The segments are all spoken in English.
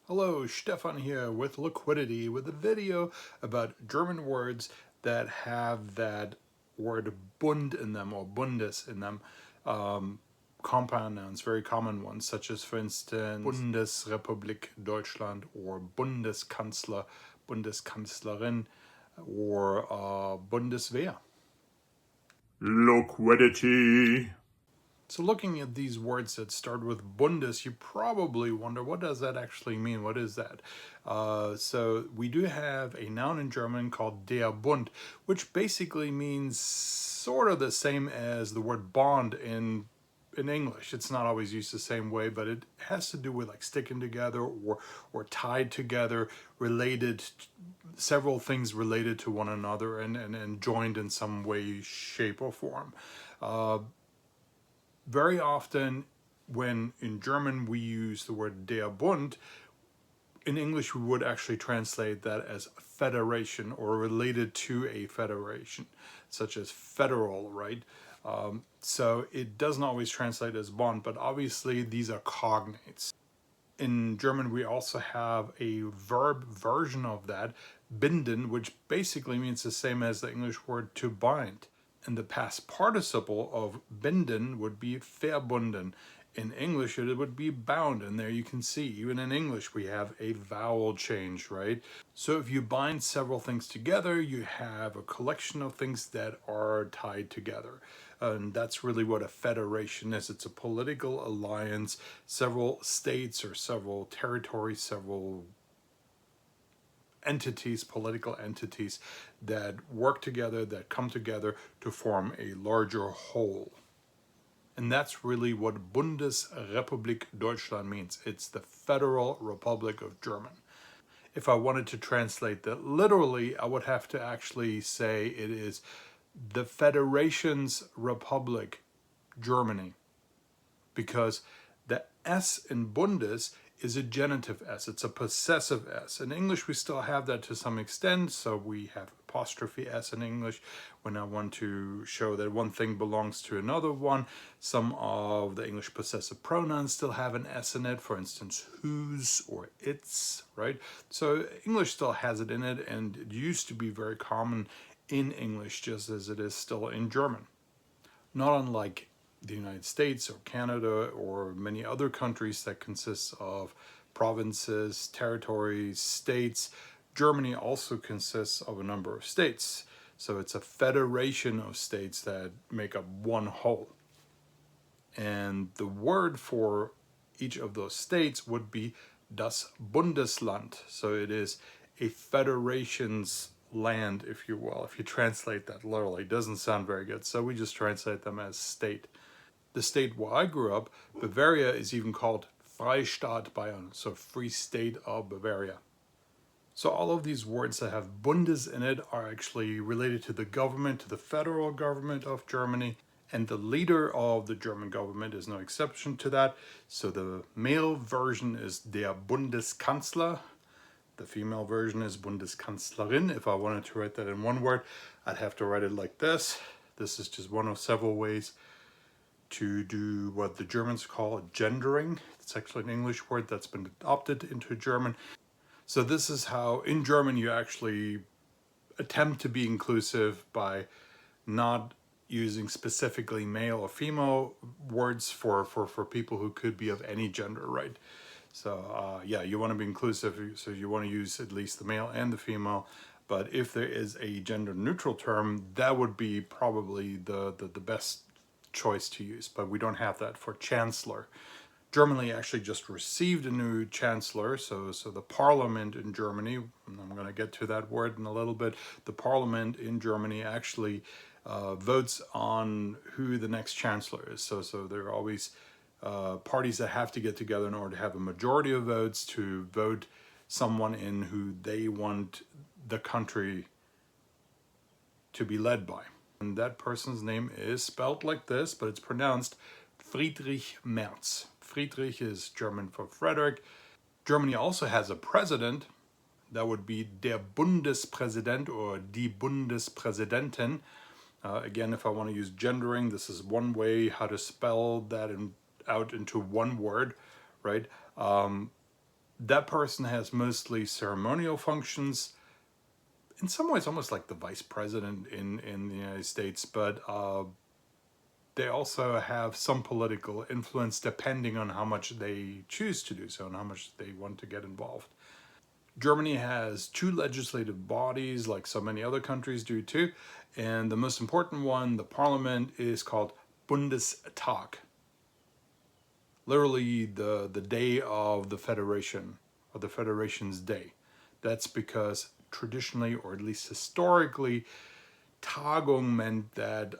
Hello, Stefan here with Liquidity with a video about German words that have that word Bund in them or Bundes in them. Compound nouns, very common ones, such as, for instance, Bundesrepublik Deutschland or Bundeskanzler, Bundeskanzlerin, or Bundeswehr. Liquidity. So looking at these words that start with Bundes, you probably wonder, what does that actually mean? What is that? So we do have a noun in German called der Bund, which basically means sort of the same as the word bond in English. It's not always used the same way, but it has to do with like sticking together or tied together, related, several things related to one another and joined in some way, shape, or form. Very often when in German we use the word der Bund, in English we would actually translate that as federation or related to a federation, such as federal, right? So it doesn't always translate as bond, but obviously these are cognates. In German we also have a verb version of that, binden, which basically means the same as the English word to bind. And the past participle of binden would be verbunden. In English, it would be bound, and there you can see, even in English, we have a vowel change, right? So if you bind several things together, you have a collection of things that are tied together. And that's really what a federation is. It's a political alliance, several states or several territories, several entities, political entities that work together, that come together to form a larger whole. And that's really what Bundesrepublik Deutschland means. It's the Federal Republic of Germany. If I wanted to translate that literally, I would have to actually say it is the Federation's Republic, Germany, because the S in Bundes is a genitive S. It's a possessive S. In English, we still have that to some extent. So we have apostrophe S in English when I want to show that one thing belongs to another one. Some of the English possessive pronouns still have an S in it. For instance, whose or its, right? So English still has it in it, and it used to be very common in English, just as it is still in German. Not unlike the United States or Canada or many other countries that consist of provinces, territories, states, Germany also consists of a number of states. So it's a federation of states that make up one whole. And the word for each of those states would be das Bundesland. So it is a federation's land, if you will. If you translate that literally, it doesn't sound very good. So we just translate them as state. The state where I grew up, Bavaria, is even called Freistaat Bayern, so Free State of Bavaria. So all of these words that have Bundes in it are actually related to the government, to the federal government of Germany, and the leader of the German government is no exception to that. So the male version is der Bundeskanzler. The female version is Bundeskanzlerin. If I wanted to write that in one word, I'd have to write it like this. This is just one of several ways to do what the Germans call gendering. It's actually an English word that's been adopted into German. So this is how in German you actually attempt to be inclusive by not using specifically male or female words for people who could be of any gender, right? So yeah, you want to be inclusive, so you want to use at least the male and the female. But if there is a gender neutral term, that would be probably the best choice to use, but we don't have that for chancellor. Germany actually just received a new chancellor, so the parliament in Germany, and I'm going to get to that word in a little bit, the parliament in Germany actually votes on who the next chancellor is. So there are always parties that have to get together in order to have a majority of votes to vote someone in who they want the country to be led by. And that person's name is spelled like this, but it's pronounced Friedrich Merz. Friedrich is German for Frederick. Germany also has a president. That would be der Bundespräsident or die Bundespräsidentin. Again, if I want to use gendering, this is one way how to spell that out into one word, right? That person has mostly ceremonial functions, in some ways almost like the vice president in the United States, but they also have some political influence depending on how much they choose to do so and how much they want to get involved. Germany has two legislative bodies, like so many other countries do too, and the most important one, the parliament, is called Bundestag. Literally the day of the federation, or the federation's day. That's because traditionally, or at least historically, Tagung meant that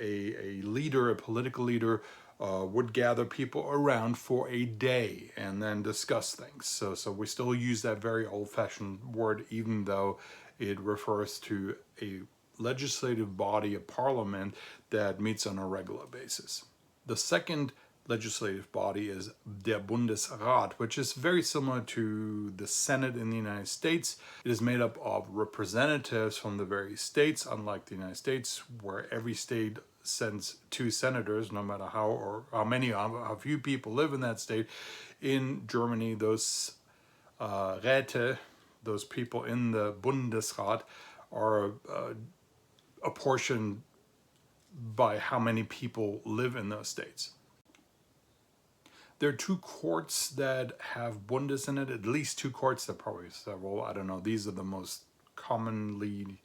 a leader, a political leader, would gather people around for a day and then discuss things. So we still use that very old-fashioned word, even though it refers to a legislative body, a parliament, that meets on a regular basis. The second legislative body is der Bundesrat, which is very similar to the Senate in the United States. It is made up of representatives from the various states, unlike the United States, where every state sends two senators, no matter how few people live in that state. In Germany, those Räte, those people in the Bundesrat, are apportioned by how many people live in those states. There are two courts that have Bundes in it, at least two courts. There are probably several, I don't know. These are the most commonly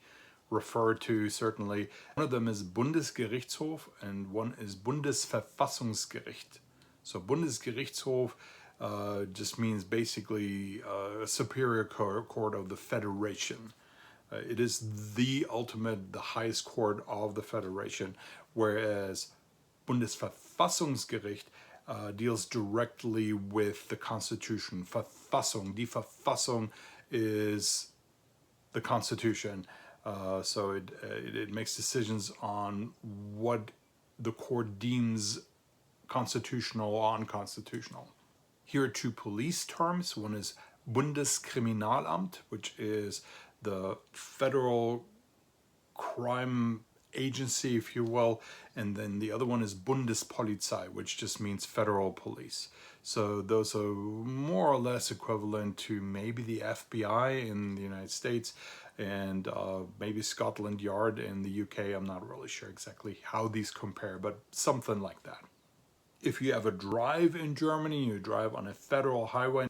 referred to, certainly. One of them is Bundesgerichtshof and one is Bundesverfassungsgericht. So Bundesgerichtshof just means basically a superior court of the federation. It is the ultimate, the highest court of the federation, whereas Bundesverfassungsgericht deals directly with the Constitution. Verfassung, die Verfassung is the Constitution. So it makes decisions on what the court deems constitutional or unconstitutional. Here are two police terms. One is Bundeskriminalamt, which is the federal crime agency, if you will, and then the other one is Bundespolizei, which just means federal police. So those are more or less equivalent to maybe the FBI in the United States and maybe Scotland Yard in the UK. I'm not really sure exactly how these compare, but something like that. If you ever drive in Germany, you drive on a federal highway,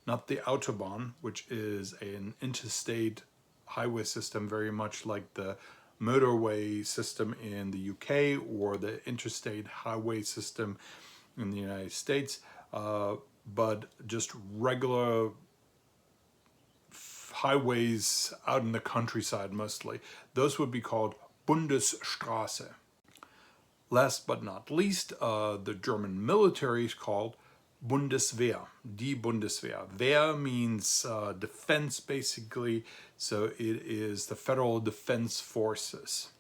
not the Autobahn, which is an interstate highway system, very much like the motorway system in the UK or the interstate highway system in the United States, but just regular highways out in the countryside mostly. Those would be called Bundesstraße. Last but not least, the German military is called Bundeswehr, die Bundeswehr. Wehr means defense, basically, so it is the Federal Defense Forces.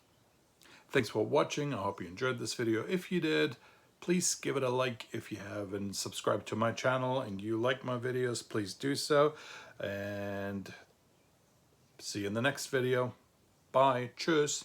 Thanks for watching. I hope you enjoyed this video. If you did, please give it a like. If you haven't subscribed to my channel and you like my videos, please do so. And see you in the next video. Bye. Tschüss.